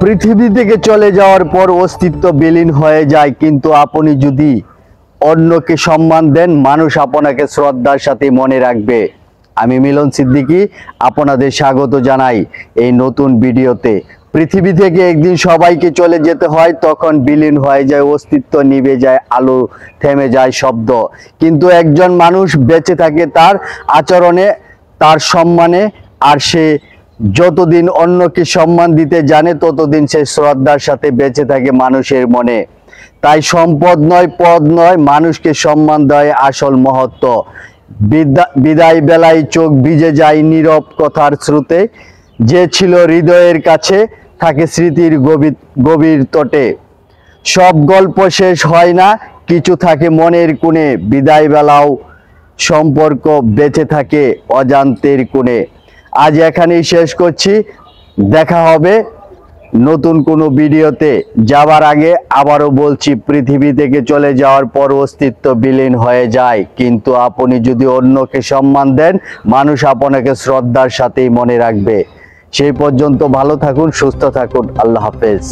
পৃথিবী থেকে চলে যাওয়ার পর অস্তিত্ব বিলীন হয়ে যায়, কিন্তু আপনি যদি অন্যকে সম্মান দেন, মানুষ আপনাকে শ্রদ্ধার সাথে মনে রাখবে। আমি মিলন সিদ্দিকী আপনাদের স্বাগত জানাই এই নতুন ভিডিওতে। পৃথিবী থেকে একদিন সবাইকে চলে যেতে হয়, তখন বিলীন হয়ে যায় অস্তিত্ব, নিভে যায় আলো, থেমে যায় শব্দ। কিন্তু একজন মানুষ বেঁচে থাকে তার আচরণে, তার সম্মানে। আর সে যতদিন অন্যকে সম্মান দিতে জানে, ততদিন সে শ্রদ্ধার সাথে বেঁচে থাকে মানুষের মনে। তাই সম্পদ নয়, পদ নয়, মানুষকে সম্মান দেয় আসল মহত্ব। বিদায় বেলায় চোখ ভিজে যায় নীরব কথার স্রোতে, যে ছিল হৃদয়ের কাছে থাকে স্মৃতির গভীর তটে। সব গল্প শেষ হয় না, কিছু থাকে মনের কোণে। বিদায় বেলাও সম্পর্ক বেঁচে থাকে অজান্তের কোণে। আজ এখানেই শেষ করছি, দেখা হবে নতুন কোনো ভিডিওতে। যাবার আগে আবারও বলছি, পৃথিবী থেকে চলে যাওয়ার পর অস্তিত্ব বিলীন হয়ে যায়, কিন্তু আপনি যদি অন্যকে সম্মান দেন, মানুষ আপনাকে শ্রদ্ধার সাথেই মনে রাখবে। সেই পর্যন্ত ভালো থাকুন, সুস্থ থাকুন। আল্লাহ হাফেজ।